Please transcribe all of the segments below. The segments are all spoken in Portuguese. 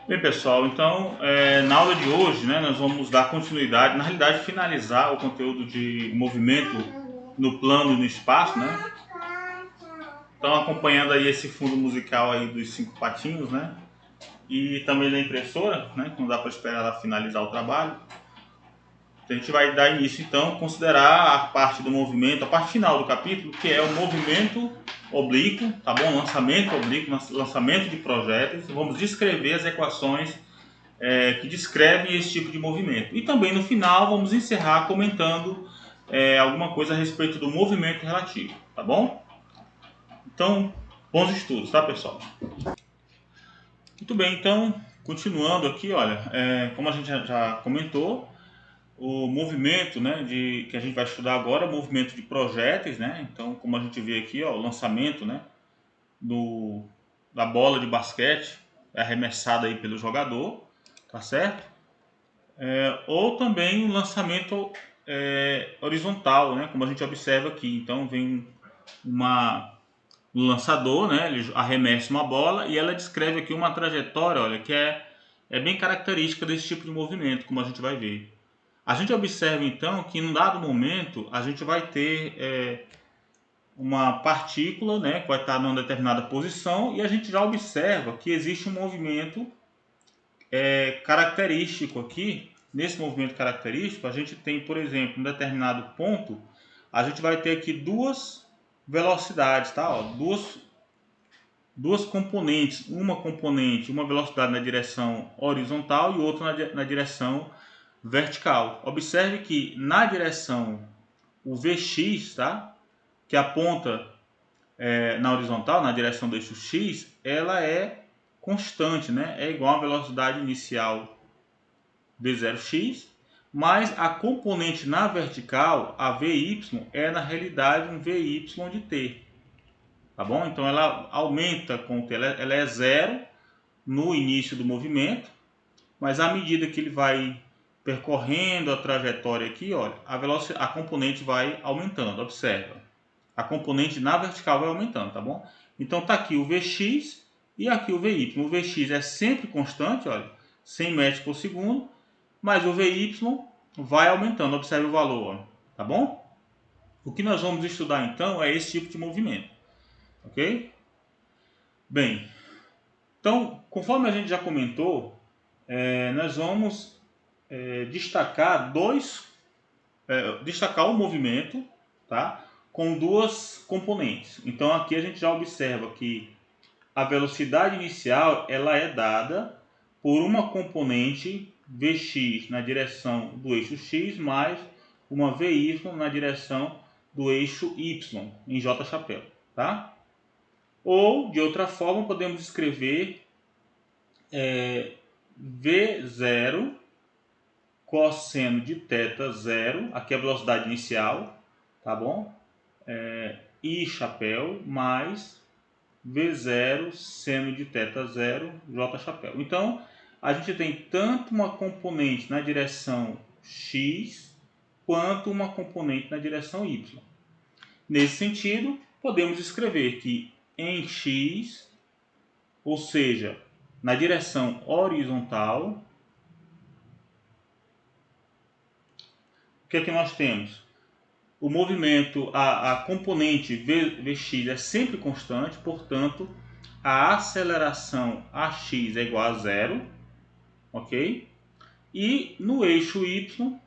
Bem, pessoal, então na aula de hoje, né, nós vamos dar continuidade, na realidade finalizar o conteúdo de movimento no plano e no espaço, né? Então acompanhando aí esse fundo musical aí dos Cinco Patinhos, né? E também da impressora, né? Que não dá para esperar ela finalizar o trabalho. Então, a gente vai dar início então, considerar a parte do movimento, a parte final do capítulo, que é o movimento oblíquo, tá bom? Lançamento oblíquo, lançamento de projéteis. Vamos descrever as equações que descrevem esse tipo de movimento. E também no final vamos encerrar comentando alguma coisa a respeito do movimento relativo, tá bom? Então, bons estudos, tá, pessoal? Muito bem, então, continuando aqui, olha, como a gente já comentou, o movimento, né, que a gente vai estudar agora é o movimento de projéteis, né? Então, como a gente vê aqui, ó, o lançamento, né, da bola de basquete é arremessada aí pelo jogador, tá certo? Ou também o lançamento horizontal, né, como a gente observa aqui. Então, vem um lançador, né, ele arremessa uma bola e ela descreve aqui uma trajetória, olha, que é bem característica desse tipo de movimento, como a gente vai ver. A gente observa então que em um dado momento a gente vai ter uma partícula, né, que vai estar numa determinada posição, e a gente já observa que existe um movimento característico aqui. Nesse movimento característico, a gente tem, por exemplo, um determinado ponto, a gente vai ter aqui duas velocidades, tá? Ó, duas componentes, uma velocidade na direção horizontal e outra na direção vertical. Observe que na direção o Vx, tá? Que aponta na horizontal, na direção do eixo x, ela é constante, né? É igual à velocidade inicial v0x, mas a componente na vertical, a vy, é na realidade um vy de t. Tá bom? Então ela aumenta com o t, ela é zero no início do movimento, mas à medida que ele vai percorrendo a trajetória aqui, olha, a componente vai aumentando, observa. A componente na vertical vai aumentando, tá bom? Então tá aqui o Vx e aqui o Vy. O Vx é sempre constante, olha, 100 metros por segundo, mas o Vy vai aumentando, observe o valor, ó, tá bom? O que nós vamos estudar então é esse tipo de movimento, ok? Bem, então, conforme a gente já comentou, nós vamos destacar o movimento, tá? Com duas componentes. Então aqui a gente já observa que a velocidade inicial ela é dada por uma componente Vx na direção do eixo x mais uma Vy na direção do eixo y em J chapéu, tá? Ou de outra forma podemos escrever V0 cosseno de θ zero, aqui é a velocidade inicial, tá bom? I chapéu mais V0 seno de θ zero, J chapéu. Então, a gente tem tanto uma componente na direção x, quanto uma componente na direção y. Nesse sentido, podemos escrever que em x, ou seja, na direção horizontal, o que é que nós temos? O movimento, a componente Vx é sempre constante, portanto, a aceleração AX é igual a zero, ok? E no eixo Y,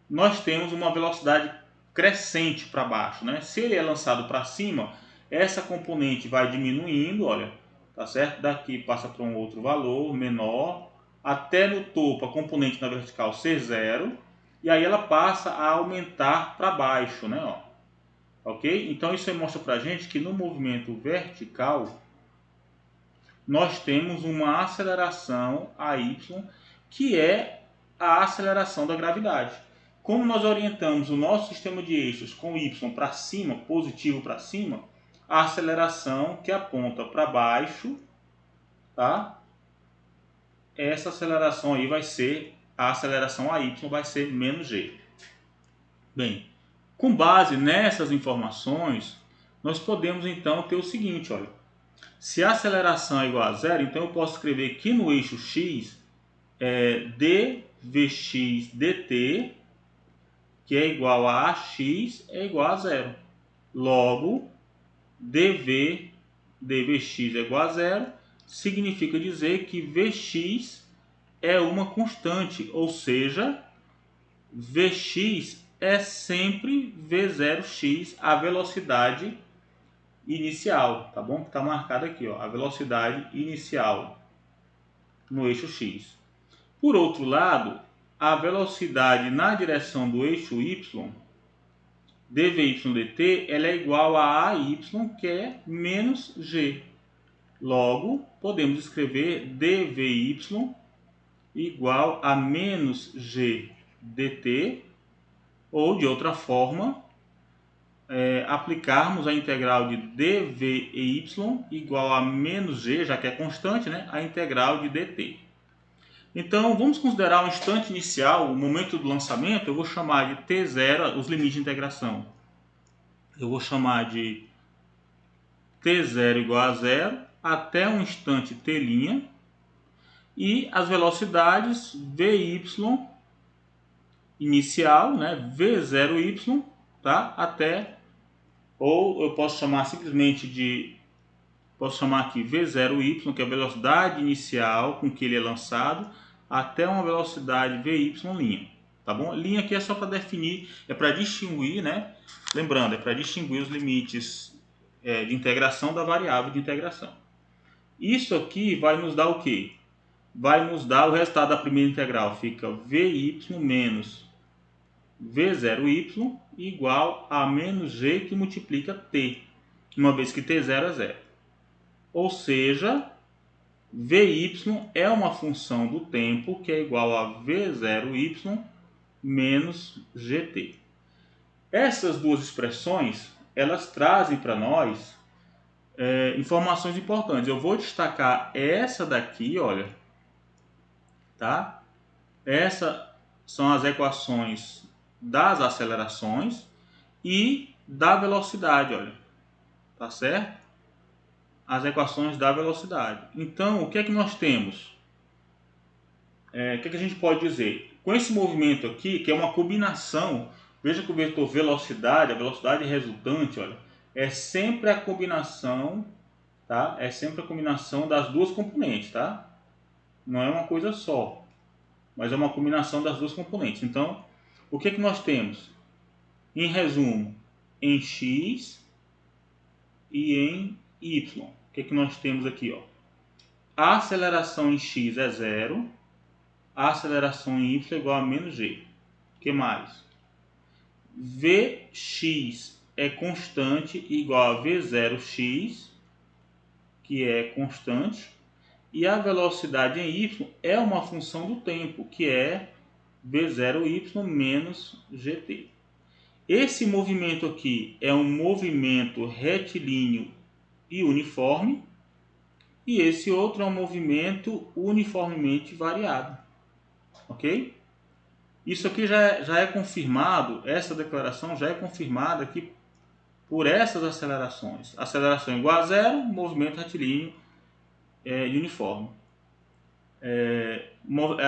nós temos uma velocidade crescente para baixo, né? Se ele é lançado para cima, essa componente vai diminuindo, olha, tá certo? Daqui passa para um outro valor menor, até no topo a componente na vertical ser zero, e aí ela passa a aumentar para baixo, né? Ó. Ok? Então isso mostra para a gente que no movimento vertical nós temos uma aceleração AY, que é a aceleração da gravidade. Como nós orientamos o nosso sistema de eixos com Y para cima, positivo para cima, a aceleração que aponta para baixo, tá? Essa aceleração aí vai ser, a aceleração AY vai ser menos G. Bem, com base nessas informações, nós podemos então ter o seguinte, olha. Se a aceleração é igual a zero, então eu posso escrever que no eixo x é dvx dt, que é igual a ax, é igual a zero. Logo, dvx é igual a zero, significa dizer que vx é uma constante, ou seja, Vx é sempre V0x, a velocidade inicial, tá bom? Que está marcado aqui, ó, a velocidade inicial no eixo x. Por outro lado, a velocidade na direção do eixo y, dvy dt, ela é igual a AY, que é menos g. Logo, podemos escrever dvy igual a menos g dt, ou de outra forma, aplicarmos a integral de dvy igual a menos g, já que é constante, né, a integral de dt. Então, vamos considerar o instante inicial, o momento do lançamento. Eu vou chamar de t0, os limites de integração. Eu vou chamar de t0 igual a zero até um instante t', e as velocidades vy inicial, né, v0y, tá, até, ou eu posso chamar simplesmente de, posso chamar aqui v0y, que é a velocidade inicial com que ele é lançado, até uma velocidade vy', tá bom? Linha aqui é só para definir, é para distinguir, né? Lembrando, é para distinguir os limites de integração da variável de integração. Isso aqui vai nos dar o quê? Vai nos dar o resultado da primeira integral, fica vy menos v0y igual a menos g que multiplica t, uma vez que t0 é zero. Ou seja, vy é uma função do tempo que é igual a v0y menos gt. Essas duas expressões, elas trazem para nós informações importantes. Eu vou destacar essa daqui, olha, tá? Essas são as equações das acelerações e da velocidade, olha, tá certo? As equações da velocidade. Então, o que é que nós temos? O que é que a gente pode dizer? Com esse movimento aqui, que é uma combinação, veja que o vetor velocidade, a velocidade resultante, olha, é sempre a combinação, tá? É sempre a combinação das duas componentes, tá? Não é uma coisa só, mas é uma combinação das duas componentes. Então, o que é que nós temos? Em resumo, em x e em y. O que é que nós temos aqui, ó? A aceleração em x é zero, a aceleração em y é igual a menos g. O que mais? Vx é constante igual a v0x, que é constante, e a velocidade em y é uma função do tempo, que é v0y menos gt. Esse movimento aqui é um movimento retilíneo e uniforme, e esse outro é um movimento uniformemente variado, ok? Isso aqui já é confirmado, essa declaração já é confirmada aqui por essas acelerações. Aceleração igual a zero, movimento retilíneo e uniforme.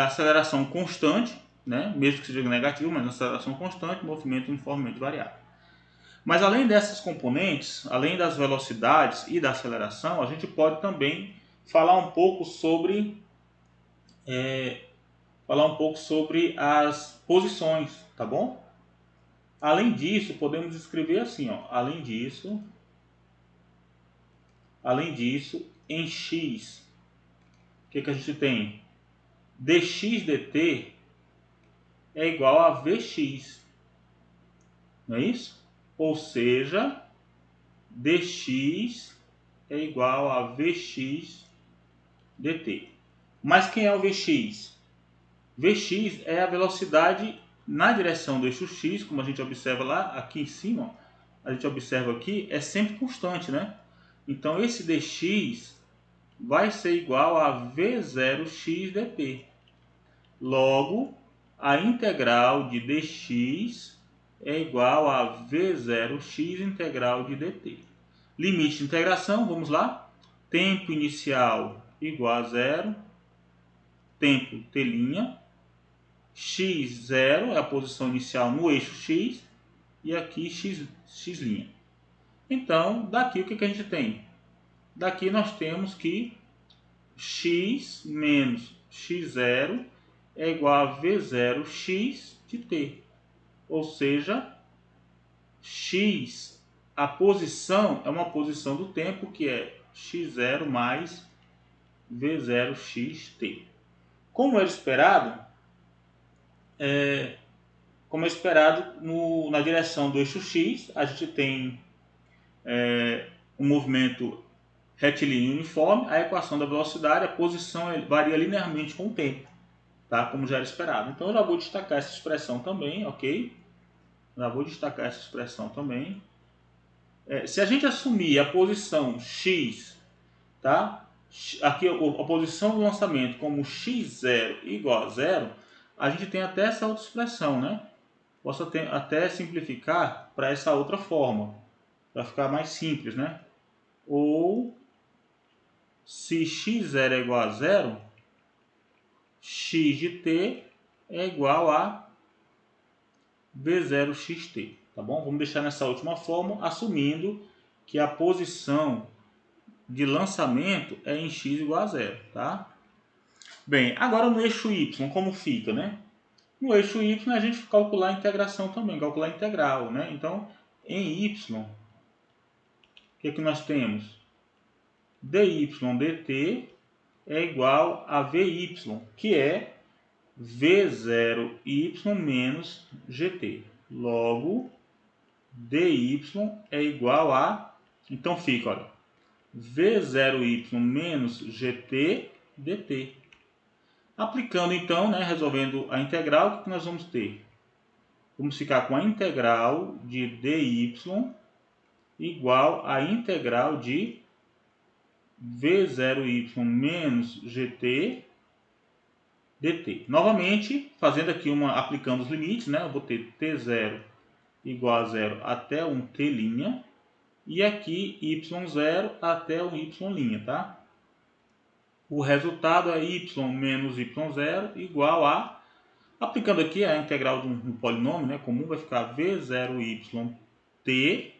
Aceleração constante, né? Mesmo que seja negativo, mas aceleração constante, movimento uniformemente variável. Mas além dessas componentes, além das velocidades e da aceleração, a gente pode também falar um pouco sobre as posições, tá bom? Além disso, podemos escrever assim, ó, além disso, em x, o que a gente tem? Dx dt é igual a vx, não é isso? Ou seja, dx é igual a vx dt. Mas quem é o vx? Vx é a velocidade na direção do eixo x, como a gente observa lá, aqui em cima, ó, a gente observa aqui, é sempre constante, né? Então esse dx vai ser igual a v0x dt. Logo, a integral de dx é igual a v0x integral de dt. Limite de integração, vamos lá. tempo inicial igual a zero, tempo t', x0 é a posição inicial no eixo x, e aqui x'. Então, daqui o que a gente tem? Daqui nós temos que x menos x0 é igual a v0x de t. Ou seja, x, a posição é uma posição do tempo que é x0 mais v0xt. Como era esperado, na direção do eixo x, a gente tem um movimento retilíneo uniforme, a equação da velocidade, a posição varia linearmente com o tempo, tá? Como já era esperado. Então eu já vou destacar essa expressão também, ok? Já vou destacar essa expressão também. Se a gente assumir a posição x, tá? Aqui a posição do lançamento como x0 igual a zero, a gente tem até essa outra expressão, né? Posso até simplificar para essa outra forma, para ficar mais simples, né? Ou se x0 é igual a zero, x de t é igual a v0xt, tá bom? Vamos deixar nessa última forma, assumindo que a posição de lançamento é em x igual a zero, tá? Bem, agora no eixo y, como fica, né? No eixo y a gente calcular a integração também, calcular a integral, né? Então, em y, o que nós temos? dy dt é igual a vy, que é v0y menos gt. Logo, dy é igual a... Então fica, olha, v0y menos gt dt. Aplicando então, né, resolvendo a integral, o que nós vamos ter? Vamos ficar com a integral de dy igual à integral de v0y menos gt dt. Novamente, fazendo aqui aplicando os limites, né? Eu vou ter t0 igual a zero até um t', e aqui y0 até um y', tá? O resultado é y menos y0 igual a, aplicando aqui a integral de um polinômio, né, comum, vai ficar v0yt,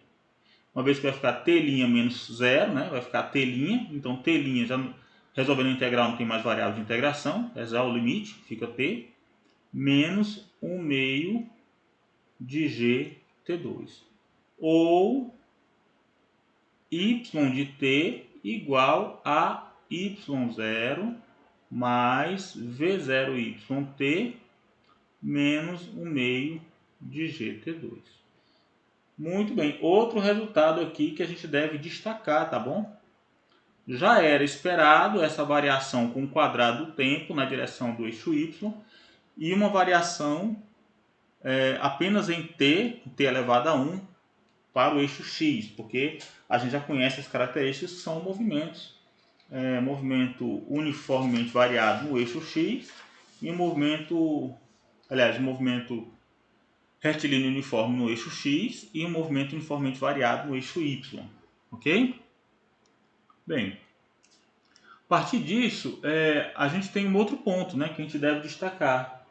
uma vez que vai ficar t' menos 0, né, vai ficar t', então t', já resolvendo a integral não tem mais variável de integração, é já o limite, fica t, menos 1 meio de gt2. Ou y de t igual a y0 mais v0yt menos 1 meio de gt2. Muito bem, outro resultado aqui que a gente deve destacar, tá bom? Já era esperado essa variação com o quadrado do tempo na direção do eixo y e uma variação apenas em t elevado a 1 para o eixo x, porque a gente já conhece as características que são movimentos. Movimento uniformemente variado no eixo x e um movimento retilíneo uniforme no eixo x e um movimento uniformemente variado no eixo y, ok? Bem, a partir disso, a gente tem um outro ponto, né, que a gente deve destacar.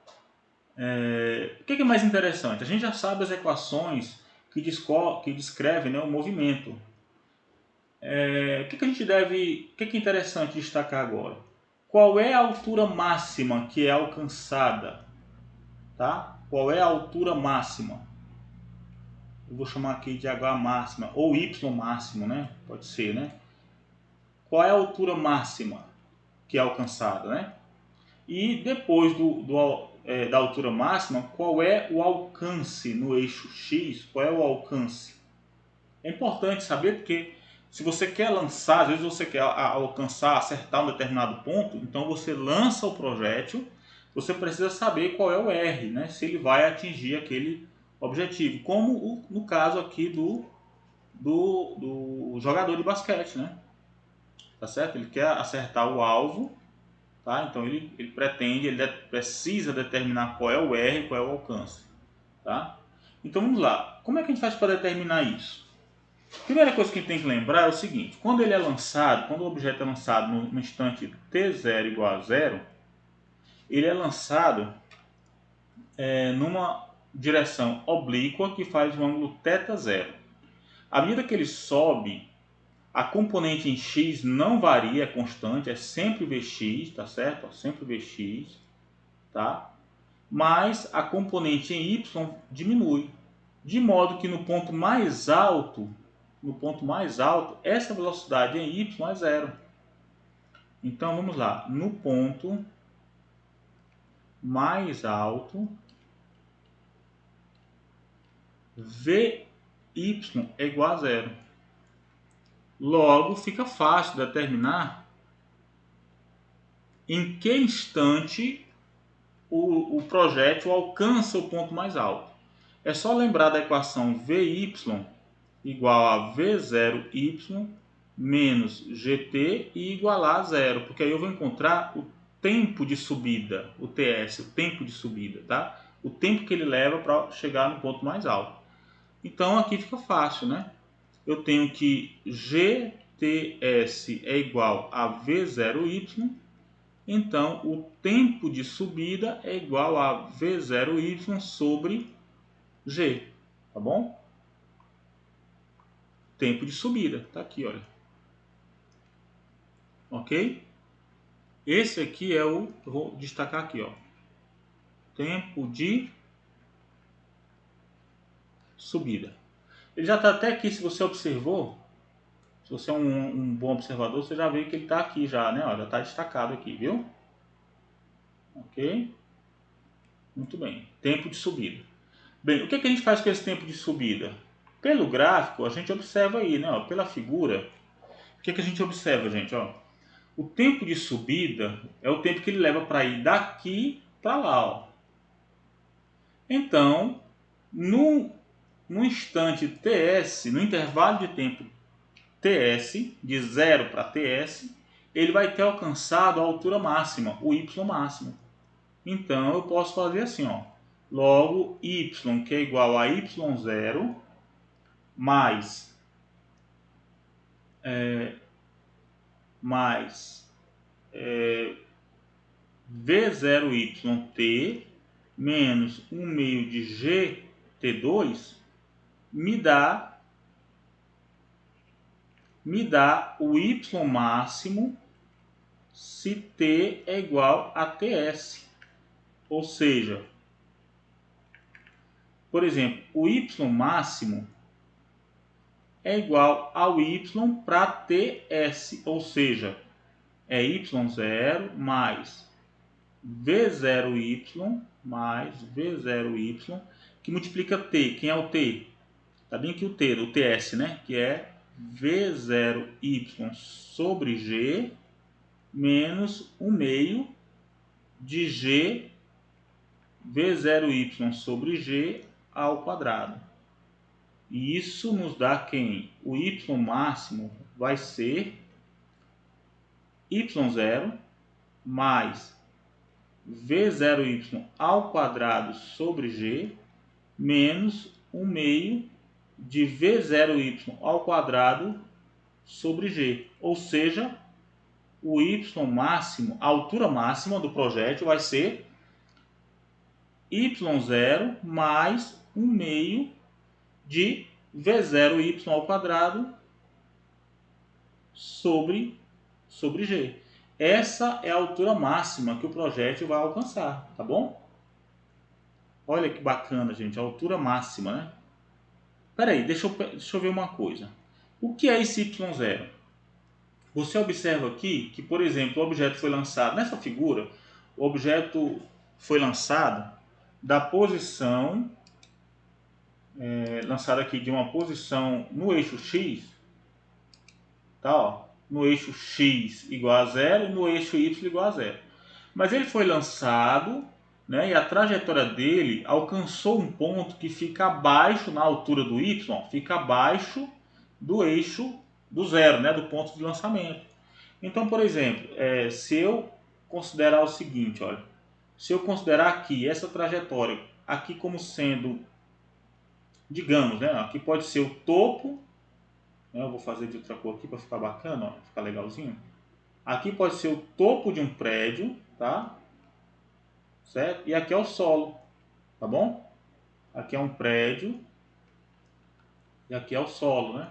O que é mais interessante? A gente já sabe as equações que descrevem, né, o movimento. O que é interessante destacar agora? Qual é a altura máxima que é alcançada? Tá? Qual é a altura máxima? Eu vou chamar aqui de H máxima, ou Y máximo, né? Pode ser, né? Qual é a altura máxima que é alcançada, né? E depois da altura máxima, qual é o alcance no eixo X? Qual é o alcance? É importante saber porque se você quer lançar, às vezes você quer alcançar, acertar um determinado ponto, então você lança o projétil, você precisa saber qual é o R, né? Se ele vai atingir aquele objetivo, como no caso aqui do jogador de basquete, né? Tá certo? Ele quer acertar o alvo, tá? Então ele precisa determinar qual é o R, qual é o alcance, tá? Então vamos lá. Como é que a gente faz para determinar isso? Primeira coisa que a gente tem que lembrar é o seguinte: quando ele é lançado, quando o objeto é lançado no instante t0 igual a 0, ele é lançado numa direção oblíqua que faz um ângulo θ0. À medida que ele sobe, a componente em x não varia, é constante, é sempre Vx, tá certo? Sempre Vx, tá? Mas a componente em y diminui, de modo que no ponto mais alto, essa velocidade em y é zero. Então vamos lá, no ponto mais alto, Vy é igual a zero. Logo, fica fácil determinar em que instante o projétil alcança o ponto mais alto. É só lembrar da equação Vy igual a V0y menos GT e igualar a zero, porque aí eu vou encontrar o tempo de subida, o TS, o tempo de subida, tá? O tempo que ele leva para chegar no ponto mais alto. Então aqui fica fácil, né? Eu tenho que GTS é igual a V0y, então o tempo de subida é igual a V0y sobre G, tá bom? Tempo de subida, tá aqui, olha. Ok? Esse aqui é eu vou destacar aqui, ó. Tempo de subida. Ele já está até aqui, se você observou, se você é um bom observador, você já vê que ele está aqui já, né? Ó, já está destacado aqui, viu? Ok? Muito bem. Tempo de subida. Bem, o que a gente faz com esse tempo de subida? Pelo gráfico, a gente observa aí, né? Ó, pela figura, o que a gente observa, gente? Ó, o tempo de subida é o tempo que ele leva para ir daqui para lá, ó. Então, no instante TS, no intervalo de tempo TS, de 0 para TS, ele vai ter alcançado a altura máxima, o Y máximo. Então, eu posso fazer assim, ó. Logo, Y, que é igual a Y0, mais V0YT menos 1 meio de GT2 me dá o Y máximo se T é igual a TS. Ou seja, por exemplo, o Y máximo é igual ao Y para TS, ou seja, é Y0 mais V0Y mais V0Y, que multiplica T. Quem é o T? Tá bem que o T, o TS, né? Que é V0Y sobre G menos 1 meio de G V0Y sobre G ao quadrado. E isso nos dá quem? O Y máximo vai ser Y0 mais V0Y ao quadrado sobre G menos 1 meio de V0Y ao quadrado sobre G. Ou seja, o Y máximo, a altura máxima do projétil vai ser Y0 mais 1 meio de V0Y ao quadrado sobre G. Essa é a altura máxima que o projétil vai alcançar, tá bom? Olha que bacana, gente, a altura máxima, né? Peraí, deixa eu ver uma coisa. O que é esse Y0? Você observa aqui que, por exemplo, o objeto foi lançado, nessa figura, o objeto foi lançado da posição, lançado aqui de uma posição no eixo X, tá, ó, no eixo X igual a 0 e no eixo Y igual a 0. Mas ele foi lançado, né, e a trajetória dele alcançou um ponto que fica abaixo, na altura do Y, fica abaixo do eixo do zero, né, do ponto de lançamento. Então, por exemplo, se eu considerar o seguinte, olha, se eu considerar aqui essa trajetória aqui como sendo, digamos, né, aqui pode ser o topo Eu vou fazer de outra cor aqui para ficar bacana, ó, ficar legalzinho. Aqui pode ser o topo de um prédio, tá? Certo? E aqui é o solo, tá bom? Aqui é um prédio e aqui é o solo, né?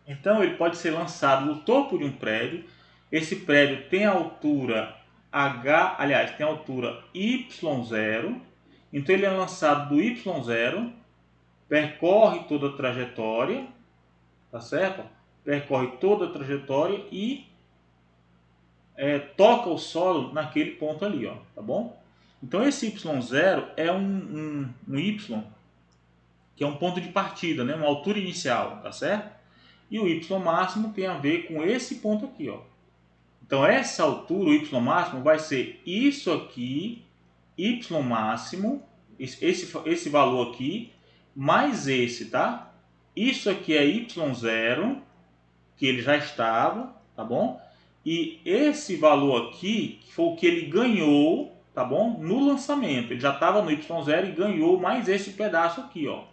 Então ele pode ser lançado no topo de um prédio. Esse prédio tem a altura H, aliás, tem a altura Y0. Então ele é lançado do Y0, percorre toda a trajetória, tá certo? Percorre toda a trajetória e toca o solo naquele ponto ali, ó, tá bom? Então esse Y0 é um Y que é um ponto de partida, né? Uma altura inicial, tá certo? E o Y máximo tem a ver com esse ponto aqui, ó. Então essa altura, o Y máximo, vai ser isso aqui, Y máximo, esse valor aqui, mais esse, tá? Isso aqui é Y0, que ele já estava, tá bom? E esse valor aqui, que foi o que ele ganhou, tá bom? No lançamento, ele já estava no Y0 e ganhou mais esse pedaço aqui, ó,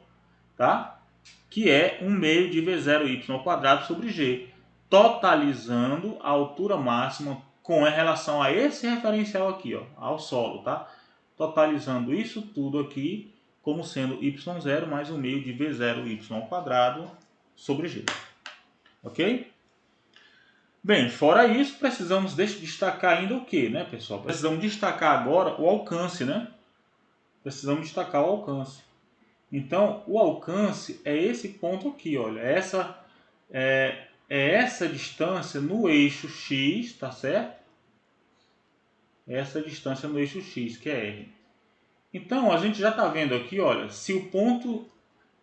tá? Que é 1 meio de V0y² sobre G, totalizando a altura máxima com relação a esse referencial aqui, ó, ao solo, tá? Totalizando isso tudo aqui como sendo y0 mais 1 meio de V0y² sobre G. Ok? Bem, fora isso, precisamos destacar ainda o que, né, pessoal? Precisamos destacar agora o alcance, né? Precisamos destacar o alcance. Então, o alcance é esse ponto aqui, olha. Essa distância no eixo X, tá certo? Essa distância no eixo X, que é R. Então, a gente já está vendo aqui, olha, se o ponto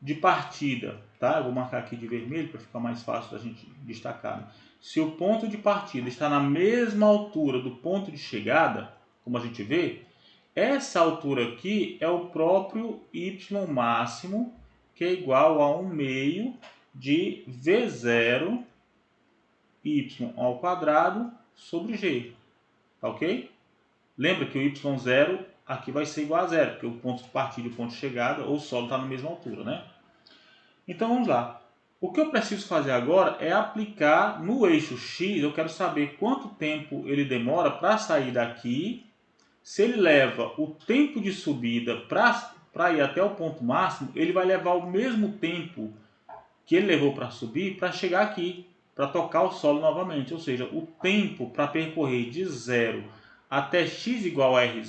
de partida, tá? Eu vou marcar aqui de vermelho para ficar mais fácil da gente destacar. Né? Se o ponto de partida está na mesma altura do ponto de chegada, como a gente vê, essa altura aqui é o próprio y máximo, que é igual a 1 meio de V0 y² sobre G. Tá ok? Lembra que o y0 aqui vai ser igual a zero, porque o ponto de partida e o ponto de chegada, ou solo, está na mesma altura, né? Então vamos lá. O que eu preciso fazer agora é aplicar no eixo X, eu quero saber quanto tempo ele demora para sair daqui. Se ele leva o tempo de subida para ir até o ponto máximo, ele vai levar o mesmo tempo que ele levou para subir para chegar aqui, para tocar o solo novamente. Ou seja, o tempo para percorrer de 0 até x igual a r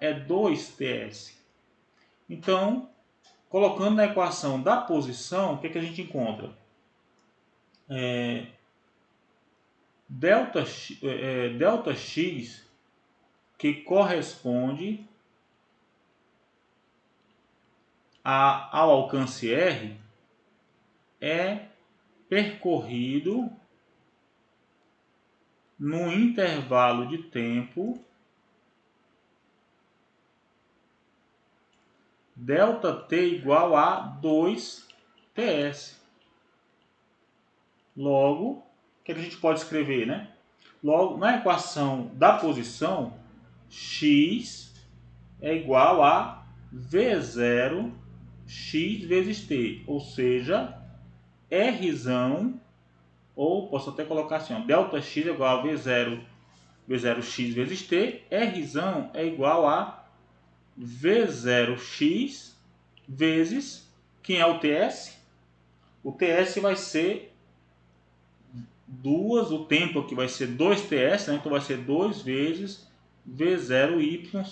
é 2ts. Então, colocando na equação da posição, o que, é que a gente encontra? Delta x, que corresponde ao alcance R, é percorrido no intervalo de tempo ΔT igual a 2ts. Logo, o que a gente pode escrever, né? Logo, na equação da posição, x é igual a V0 x vezes t, ou seja, R, ou posso até colocar assim, ó, delta x é igual a V0x vezes t, R é igual a V0x vezes, quem é o TS? O TS vai ser o tempo aqui vai ser 2TS, né? Então vai ser 2 vezes V0y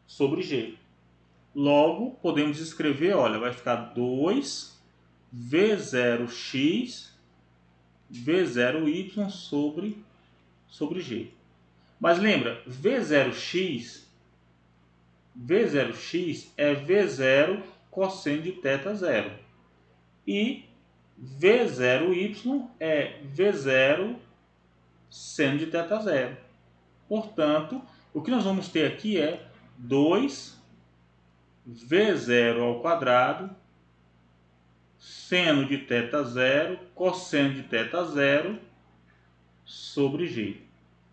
sobre G. Logo, podemos escrever, olha, vai ficar 2 V0x V0y sobre G. Mas lembra, V0x é V0 cosseno de θ 0. E V0y é V0 seno de θ 0. Portanto, o que nós vamos ter aqui é 2 V0 ao quadrado seno de θ 0 cosseno de θ 0 sobre G.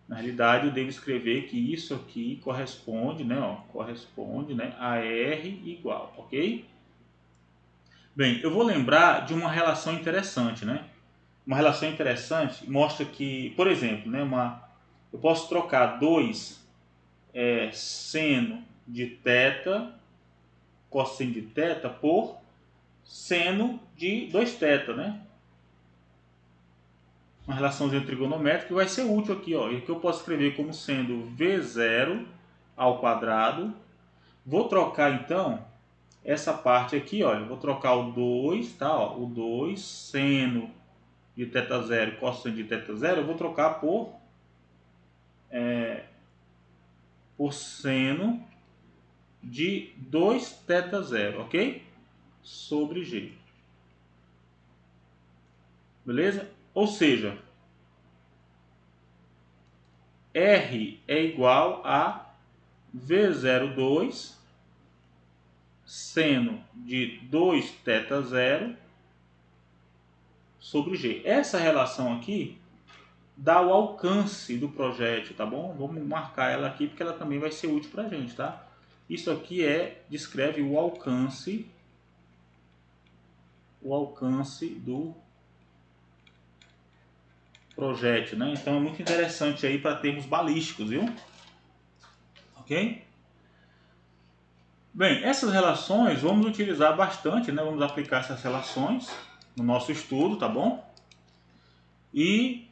Na realidade, eu devo escrever que isso aqui corresponde, né, a R igual, ok? Bem, eu vou lembrar de uma relação interessante, né? Uma relação interessante mostra que, por exemplo, né, eu posso trocar 2 seno de θ, cosseno de θ, por seno de 2θ, né? Uma relaçãozinha trigonométrica que vai ser útil aqui, ó. E que eu posso escrever como sendo V0 ao quadrado. Vou trocar então essa parte aqui, olha, vou trocar o 2, tá? Ó, o 2 seno de θ0, cosseno de θ0, eu vou trocar por seno de 2θ0, ok? Sobre G. Beleza? Ou seja, R é igual a V02 seno de 2θ0 sobre G. Essa relação aqui dá o alcance do projétil, tá bom? Vamos marcar ela aqui porque ela também vai ser útil para a gente, tá? Isso aqui descreve o alcance do projétil, né? Então é muito interessante aí para termos balísticos, viu? Ok? Bem, essas relações vamos utilizar bastante, né? Vamos aplicar essas relações no nosso estudo, tá bom? E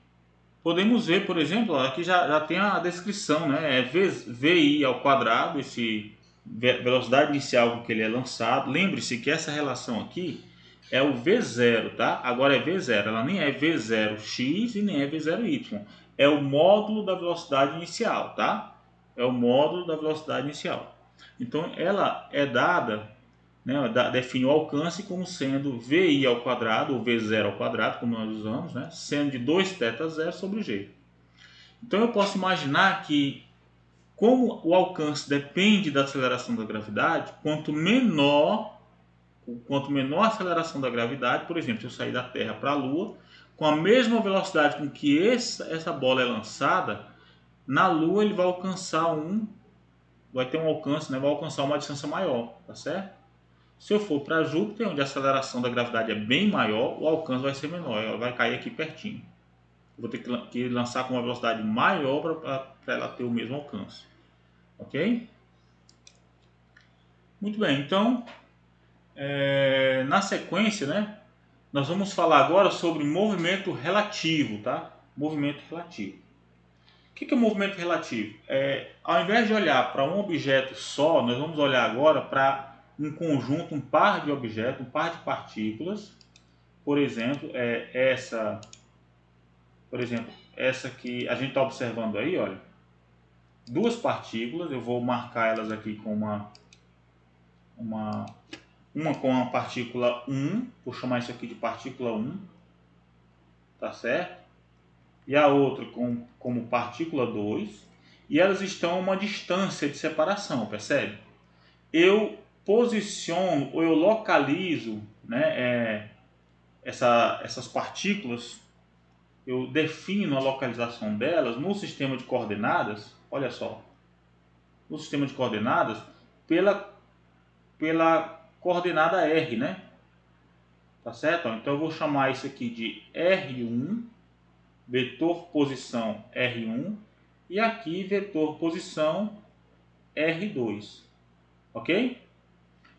podemos ver, por exemplo, aqui já tem a descrição, né? É VI ao quadrado, esse velocidade inicial com que ele é lançado. Lembre-se que essa relação aqui é o V0, tá? Agora é V0, ela nem é V0x e nem é V0y. É o módulo da velocidade inicial, tá? É o módulo da velocidade inicial. Então ela é dada, né, define o alcance como sendo VI ao quadrado, ou V0 ao quadrado, como nós usamos, né, sendo de 2θ0 sobre G. Então eu posso imaginar que, como o alcance depende da aceleração da gravidade, quanto menor a aceleração da gravidade, por exemplo, se eu sair da Terra para a Lua, com a mesma velocidade com que essa bola é lançada, na Lua ele vai ter um alcance, né, vai alcançar uma distância maior, tá certo? Se eu for para Júpiter, onde a aceleração da gravidade é bem maior, o alcance vai ser menor, ela vai cair aqui pertinho. Eu vou ter que lançar com uma velocidade maior para ela ter o mesmo alcance. Ok? Muito bem, então, na sequência, né, nós vamos falar agora sobre movimento relativo, tá? Movimento relativo. O que é o movimento relativo? Ao invés de olhar para um objeto só, nós vamos olhar agora para um conjunto, um par de objetos, um par de partículas. Por exemplo, essa que a gente está observando aí, olha, duas partículas. Eu vou marcar elas aqui com uma com a partícula 1, vou chamar isso aqui de partícula 1, tá certo? E a outra como partícula 2, e elas estão a uma distância de separação, percebe? Eu posiciono ou eu localizo, né, essas partículas, eu defino a localização delas no sistema de coordenadas, olha só, no sistema de coordenadas pela coordenada R, né? Tá certo? Então eu vou chamar isso aqui de R1, vetor posição R1, e aqui vetor posição R2, ok?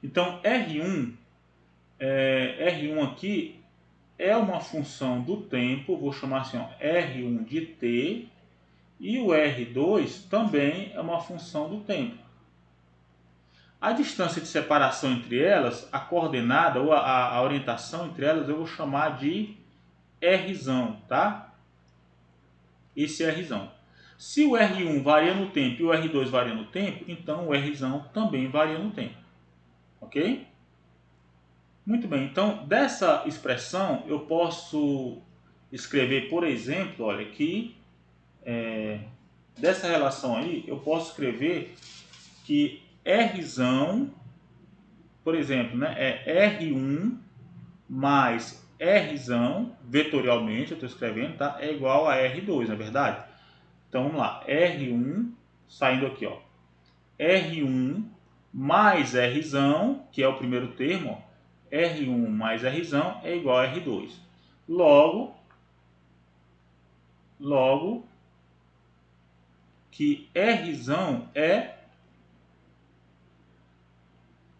Então R1 aqui é uma função do tempo, vou chamar assim, ó, R1 de t, e o R2 também é uma função do tempo. A distância de separação entre elas, a coordenada ou a orientação entre elas, eu vou chamar de Rzão, tá? Esse é Rzão. Se o R1 varia no tempo e o R2 varia no tempo, então o Rzão também varia no tempo. Ok? Muito bem, então dessa expressão eu posso escrever, por exemplo, olha aqui, dessa relação aí, eu posso escrever que Rzão, por exemplo, né, é R1 mais Rzão, vetorialmente, eu estou escrevendo, tá? É igual a R2, não é verdade? Então vamos lá, R1, saindo aqui, ó, R1 mais Rzão, que é o primeiro termo, ó, R1 mais Rzão é igual a R2. Logo que Rzão é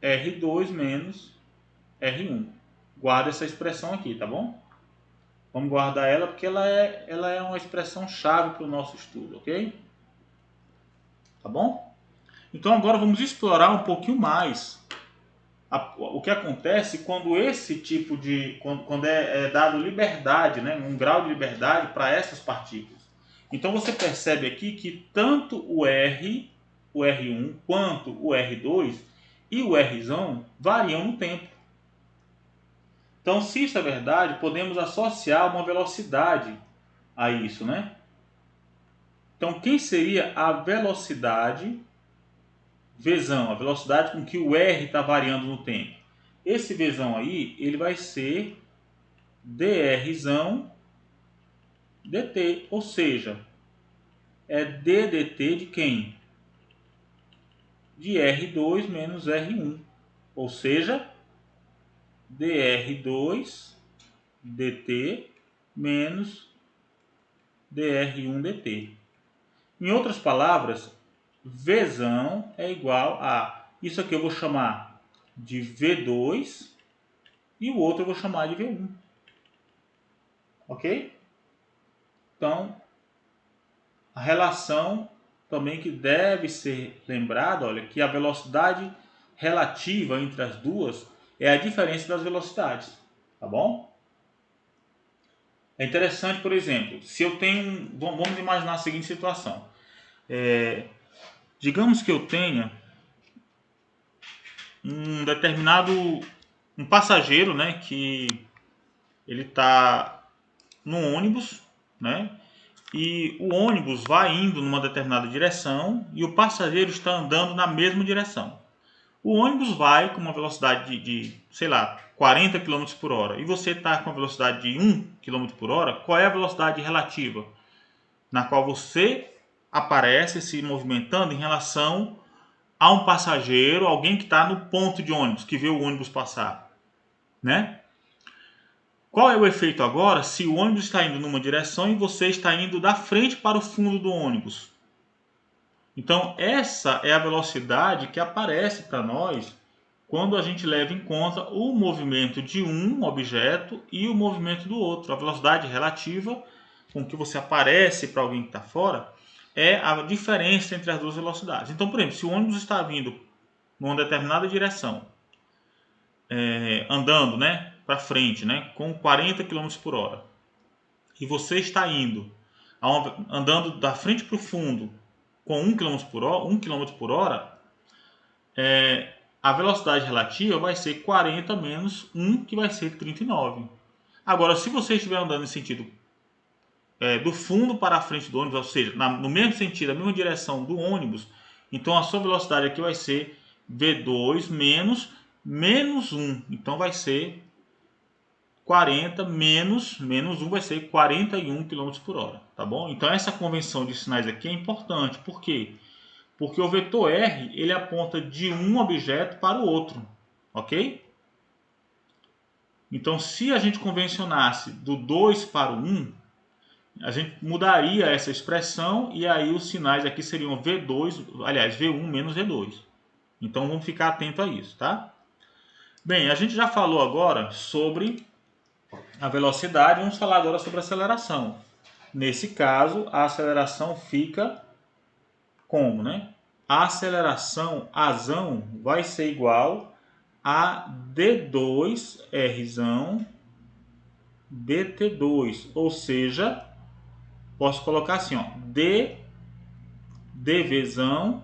R2 menos R1. Guarda essa expressão aqui, tá bom? Vamos guardar ela porque ela é uma expressão chave para o nosso estudo, ok? Tá bom? Então agora vamos explorar um pouquinho mais o que acontece quando esse tipo de... quando é dado liberdade, né? Um grau de liberdade para essas partículas. Então você percebe aqui que tanto o R1, quanto o R2 e o Rzão variam no tempo. Então, se isso é verdade, podemos associar uma velocidade a isso, né? Então, quem seria a velocidade Vzão, a velocidade com que o R está variando no tempo? Esse Vzão aí, ele vai ser dRzão dt, ou seja, é d dt de quem? De R2 menos R1, ou seja, dR2 dt menos dR1 dt. Em outras palavras, Vzão é igual a... Isso aqui eu vou chamar de V2 e o outro eu vou chamar de V1. Ok? Então, a relação também que deve ser lembrada, olha, que a velocidade relativa entre as duas é a diferença das velocidades, tá bom? É interessante, por exemplo, se eu tenho... Vamos imaginar a seguinte situação. Digamos que eu tenha um determinado... um passageiro, né, que ele está no ônibus, né, e o ônibus vai indo numa determinada direção e o passageiro está andando na mesma direção. O ônibus vai com uma velocidade de sei lá, 40 km por hora e você está com a velocidade de 1 km por hora, qual é a velocidade relativa na qual você aparece se movimentando em relação a um passageiro, alguém que está no ponto de ônibus, que vê o ônibus passar, né? Qual é o efeito agora se o ônibus está indo numa direção e você está indo da frente para o fundo do ônibus? Então, essa é a velocidade que aparece para nós quando a gente leva em conta o movimento de um objeto e o movimento do outro. A velocidade relativa com que você aparece para alguém que está fora é a diferença entre as duas velocidades. Então, por exemplo, se o ônibus está vindo numa determinada direção, andando, né, para frente, né, com 40 km por hora, e você está indo, andando da frente para o fundo com 1 km por hora, a velocidade relativa vai ser 40 menos 1, que vai ser 39. Agora, se você estiver andando em sentido do fundo para a frente do ônibus, ou seja, no mesmo sentido, a mesma direção do ônibus, então a sua velocidade aqui vai ser V2 menos 1. Então vai ser 40 menos 1 vai ser 41 km por hora, tá bom? Então essa convenção de sinais aqui é importante. Por quê? Porque o vetor R, ele aponta de um objeto para o outro, ok? Então se a gente convencionasse do 2 para o 1, a gente mudaria essa expressão e aí os sinais aqui seriam V2, aliás, V1 menos V2. Então vamos ficar atento a isso, tá? Bem, a gente já falou agora sobre a velocidade, vamos falar agora sobre a aceleração. Nesse caso, a aceleração fica como, né? A aceleração Azão vai ser igual a D2Rzão dt2, ou seja, posso colocar assim, ó, dVzão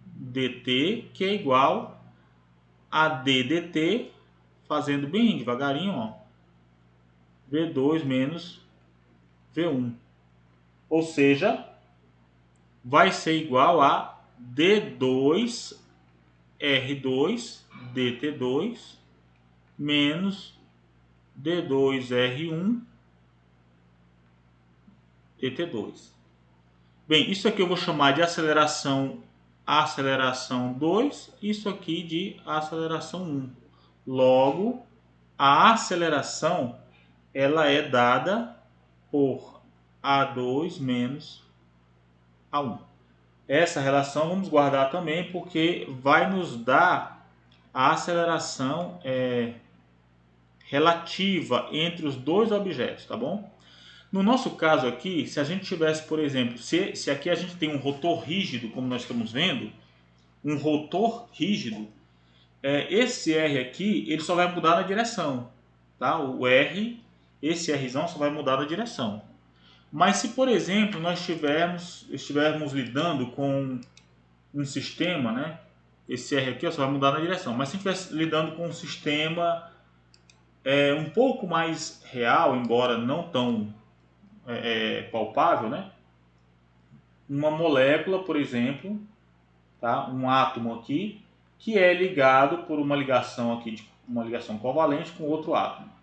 dt, que é igual a d dt, fazendo bem devagarinho, ó, V2 menos V1. Ou seja, vai ser igual a D2 R2 dt2 menos D2 R1 dt2. Bem, isso aqui eu vou chamar de aceleração 2, isso aqui de aceleração 1. Logo, a aceleração ela é dada por A2 menos A1. Essa relação vamos guardar também porque vai nos dar a aceleração relativa entre os dois objetos, tá bom? No nosso caso aqui, se a gente tivesse, por exemplo, se aqui a gente tem um rotor rígido, como nós estamos vendo, um rotor rígido, esse R aqui, ele só vai mudar na direção, tá? O R, esse Rzão só vai mudar na direção. Mas se, por exemplo, nós estivermos lidando com um sistema, né? Esse R aqui só vai mudar na direção. Mas se estivesse lidando com um sistema um pouco mais real, embora não tão palpável, né? Uma molécula, por exemplo, tá? Um átomo aqui, que é ligado por uma ligação aqui, uma ligação covalente com outro átomo.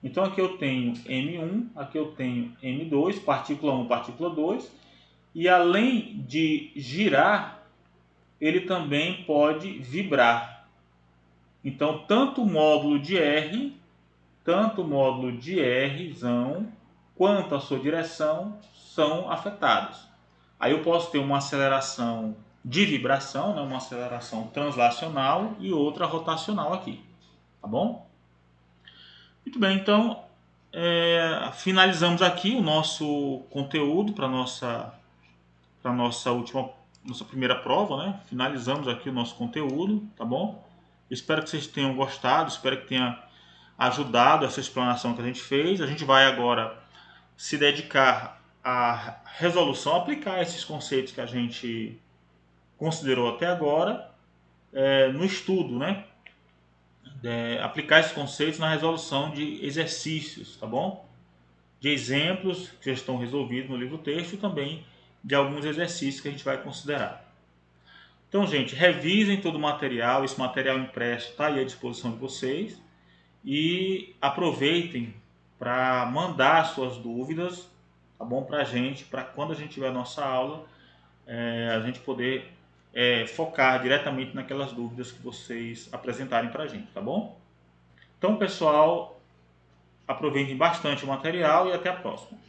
Então aqui eu tenho M1, aqui eu tenho M2, partícula 1, partícula 2, e além de girar, ele também pode vibrar. Então tanto o módulo de R, Rzão, quanto a sua direção são afetados. Aí eu posso ter uma aceleração de vibração, né, uma aceleração translacional e outra rotacional aqui, tá bom? Muito bem, então finalizamos aqui o nosso conteúdo para nossa nossa primeira prova, né? Finalizamos aqui o nosso conteúdo, tá bom? Espero que vocês tenham gostado, espero que tenha ajudado essa explanação que a gente fez. A gente vai agora se dedicar à resolução, aplicar esses conceitos que a gente considerou até agora no estudo, né? Aplicar esses conceitos na resolução de exercícios, tá bom? De exemplos que já estão resolvidos no livro texto e também de alguns exercícios que a gente vai considerar. Então, gente, revisem todo o material, esse material impresso está aí à disposição de vocês e aproveitem para mandar suas dúvidas, tá bom, para a gente, para quando a gente tiver a nossa aula, a gente poder focar diretamente naquelas dúvidas que vocês apresentarem para a gente, tá bom? Então, pessoal, aproveitem bastante o material e até a próxima.